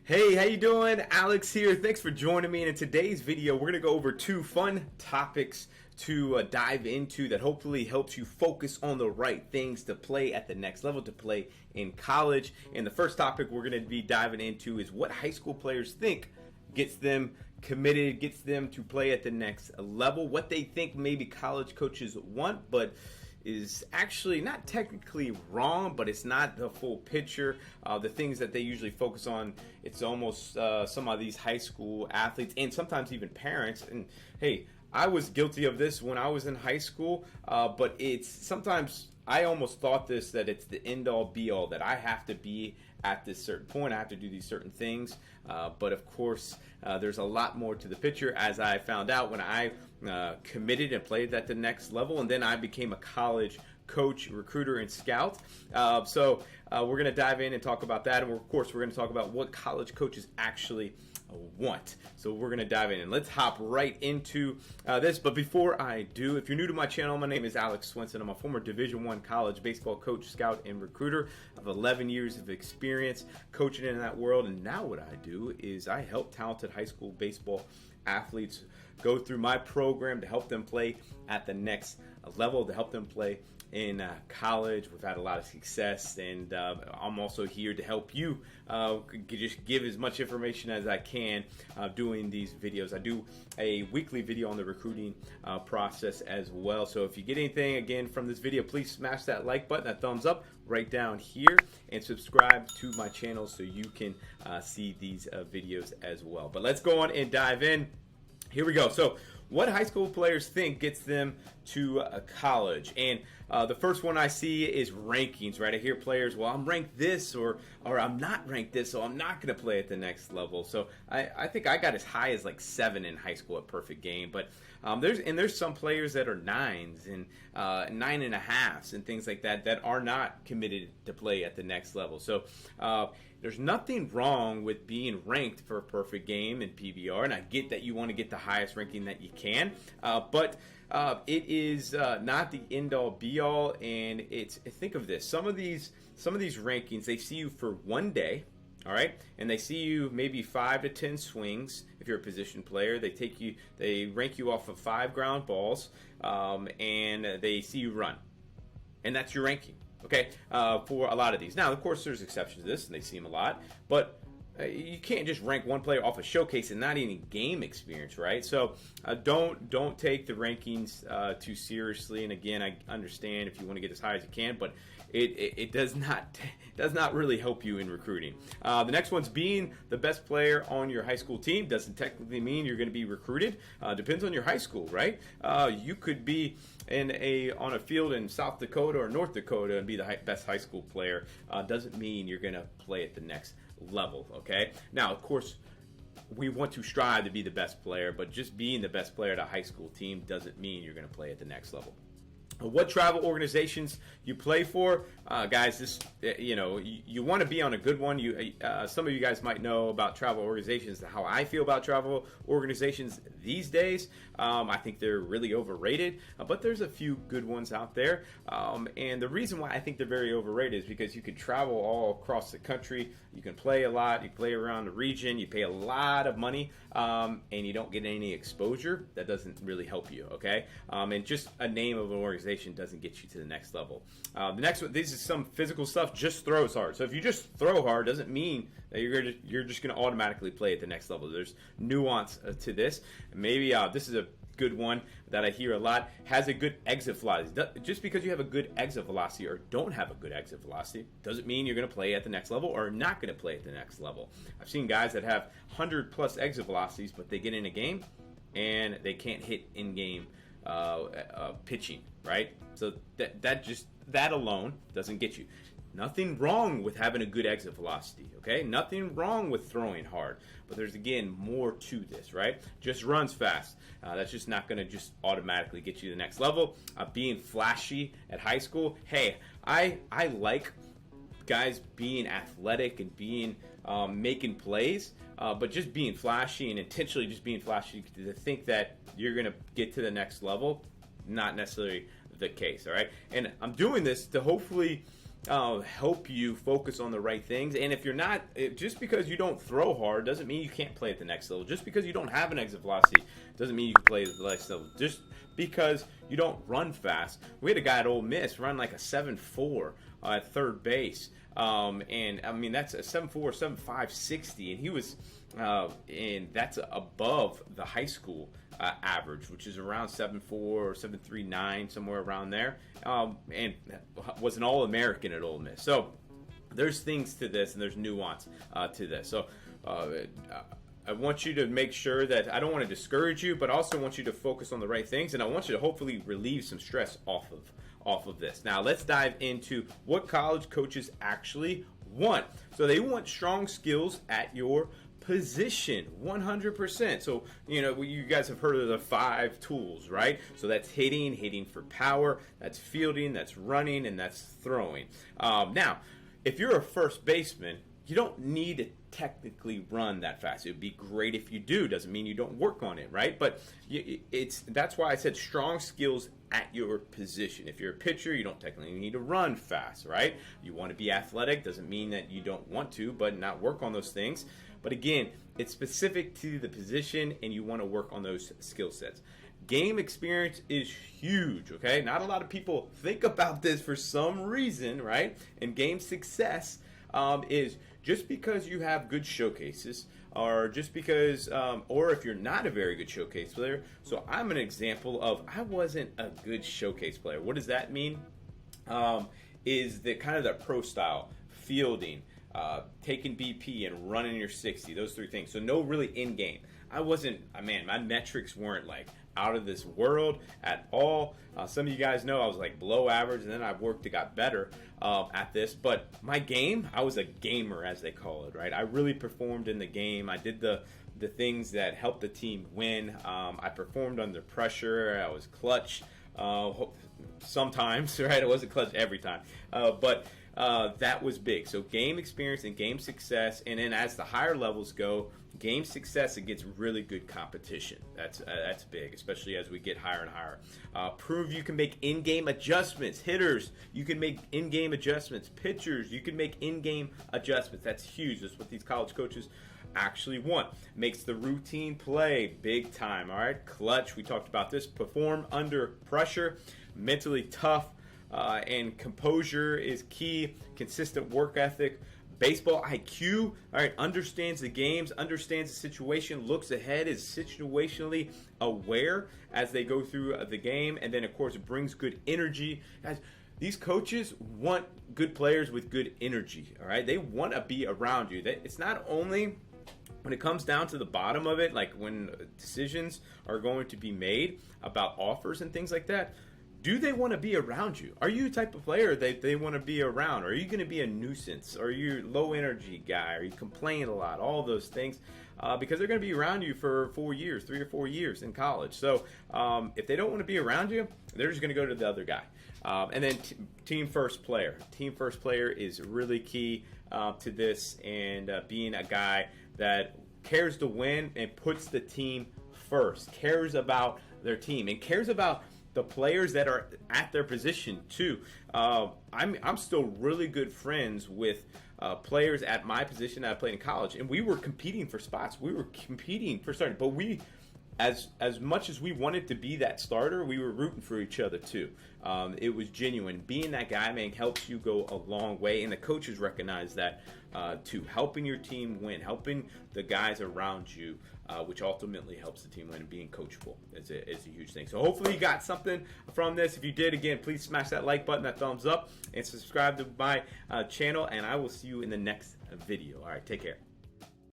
Hey, how you doing? Alex here. Thanks for joining me. And in today's video, we're going to go over two fun topics to dive into that hopefully helps you focus on the right things to play at the next level, to play in college. And the first topic we're going to be diving into is what high school players think gets them committed, gets them to play at the next level, what they think maybe college coaches want, but is actually not technically wrong, but it's not the full picture. The things that they usually focus on, it's almost some of these high school athletes and sometimes even parents. And hey, I was guilty of this when I was in high school, but it's sometimes I almost thought this, that it's the end all be all, that I have to be at this certain point, I have to do these certain things. But of course, there's a lot more to the picture, as I found out when I committed and played at the next level, and then I became a college coach, recruiter, and scout. So we're going to dive in and talk about that, and of course we're going to talk about what college coaches actually want. So we're going to dive in and let's hop right into this. But before I do, if you're new to my channel, my name is Alex Swenson. I'm a former Division I college baseball coach, scout, and recruiter. I have 11 years of experience coaching in that world, and now what I do is I help talented high school baseball athletes go through my program to help them play at the next level, to help them play in college. We've had a lot of success, and I'm also here to help you just give as much information as I can doing these videos. I do a weekly video on the recruiting process as well. So if you get anything again from this video, please smash that like button, that thumbs up right down here, and subscribe to my channel so you can see these videos as well. But let's go on and dive in. Here we go. So what high school players think gets them to college. And the first one I see is rankings, right? I hear players, well, I'm ranked this, or I'm not ranked this, so I'm not going to play at the next level. So I think I got as high as like 7 in high school at Perfect Game. But there's some players that are 9s and 9.5s and things like that that are not committed to play at the next level. So there's nothing wrong with being ranked for a Perfect Game in PBR, and I get that you want to get the highest ranking that you can, but it is not the end-all be-all. And think of this: some of these rankings, they see you for one day, all right, and they see you maybe 5 to 10 swings. If you're a position player, they rank you off of 5 ground balls, and they see you run, and that's your ranking. Okay, for a lot of these. Now, of course, there's exceptions to this, and they see them a lot, but you can't just rank one player off a showcase and not any game experience, right? So don't take the rankings too seriously. And again, I understand if you want to get as high as you can, but it does not really help you in recruiting. The next one's being the best player on your high school team. Doesn't technically mean you're going to be recruited. Depends on your high school, right? You could be on a field in South Dakota or North Dakota and be the best high school player. Doesn't mean you're going to play at the next level. Okay, now of course we want to strive to be the best player, but just being the best player at a high school team doesn't mean you're going to play at the next level. What travel organizations you play for, guys? This, you want to be on a good one. Some of you guys might know about travel organizations. How I feel about travel organizations these days, I think they're really overrated. But there's a few good ones out there, and the reason why I think they're very overrated is because you could travel all across the country. You can play a lot. You play around the region. You pay a lot of money, and you don't get any exposure. That doesn't really help you. Okay, and just a name of an organization doesn't get you to the next level. The next one, this is some physical stuff. Just throws hard. So if you just throw hard, doesn't mean that you're just going to automatically play at the next level. There's nuance to this. Maybe this is a good one that I hear a lot. Has a good exit velocity. Just because you have a good exit velocity or don't have a good exit velocity doesn't mean you're going to play at the next level or not going to play at the next level. I've seen guys that have 100+ exit velocities, but they get in a game and they can't hit in-game pitching, right? So that alone doesn't get you. Nothing wrong with having a good exit velocity, okay? Nothing wrong with throwing hard. But there's, again, more to this, right? Just runs fast. That's just not going to just automatically get you to the next level. Being flashy at high school. Hey, I like guys being athletic and being making plays, but just being flashy and intentionally just being flashy to think that you're going to get to the next level, not necessarily the case, all right? And I'm doing this to hopefully help you focus on the right things. And if you're not, just because you don't throw hard doesn't mean you can't play at the next level. Just because you don't have an exit velocity doesn't mean you can play at the next level. Just because you don't run fast. We had a guy at Ole Miss run like a 7.4 at third base. And I mean, that's a 7.4, 7.5, 60. And he was, and that's above the high school average, which is around 7.4 or 7.39, somewhere around there. And was an All-American at Ole Miss. So there's things to this, and there's nuance to this. So I want you to make sure that I don't want to discourage you, but also want you to focus on the right things, and I want you to hopefully relieve some stress off of this. Now let's dive into what college coaches actually want. So they want strong skills at your position, 100%. So, you know, you guys have heard of the 5 tools, right? So that's hitting for power, that's fielding, that's running, and that's throwing. Now, if you're a first baseman, you don't need to technically run that fast. It would be great if you do. Doesn't mean you don't work on it, right? But that's why I said strong skills at your position. If you're a pitcher, you don't technically need to run fast, right? You want to be athletic. Doesn't mean that you don't want to, but not work on those things. But again, it's specific to the position, and you want to work on those skill sets. Game experience is huge, okay? Not a lot of people think about this for some reason, right? And game success is just because you have good showcases, or just because, or if you're not a very good showcase player. So I'm an example of I wasn't a good showcase player. What does that mean? Is the kind of the pro style, fielding, taking BP and running your 60, those 3 things. So no really in game. I wasn't, man, my metrics weren't like out of this world at all. Some of you guys know I was like below average, and then I worked to got better at this. But my game, I was a gamer, as they call it, right? I really performed in the game. I did the things that helped the team win. I performed under pressure. I was clutch sometimes, right? I wasn't clutch every time, but that was big. So game experience and game success, and then as the higher levels go, game success, it gets really good competition. That's big, especially as we get higher and higher. Prove you can make in-game adjustments. Hitters, you can make in-game adjustments. Pitchers, you can make in-game adjustments. That's huge. That's what these college coaches actually want. Makes the routine play big time. All right, clutch. We talked about this. Perform under pressure. Mentally tough. And composure is key. Consistent work ethic. Baseball IQ, all right, understands the games, understands the situation, looks ahead, is situationally aware as they go through the game, and then, of course, it brings good energy. Guys, these coaches want good players with good energy, all right? They want to be around you. It's not only when it comes down to the bottom of it, like when decisions are going to be made about offers and things like that. Do they want to be around you? Are you a type of player that they want to be around? Are you going to be a nuisance? Are you a low energy guy? Are you complain a lot? All those things. Because they're going to be around you for 4 years, 3 or 4 years in college. So if they don't want to be around you, they're just going to go to the other guy. And then team first player. Team first player is really key to this, and being a guy that cares to win and puts the team first, cares about their team, and cares about the players that are at their position too. I'm still really good friends with players at my position that I played in college, and we were competing for spots. We were competing for starting, but we, as much as we wanted to be that starter, we were rooting for each other too. It was genuine. Being that guy, man, helps you go a long way, and the coaches recognize that too. Helping your team win, helping the guys around you, which ultimately helps the team win, and being coachable is a huge thing. So hopefully you got something from this. If you did, again, please smash that like button, that thumbs up, and subscribe to my channel, and I will see you in the next video. All right, take care.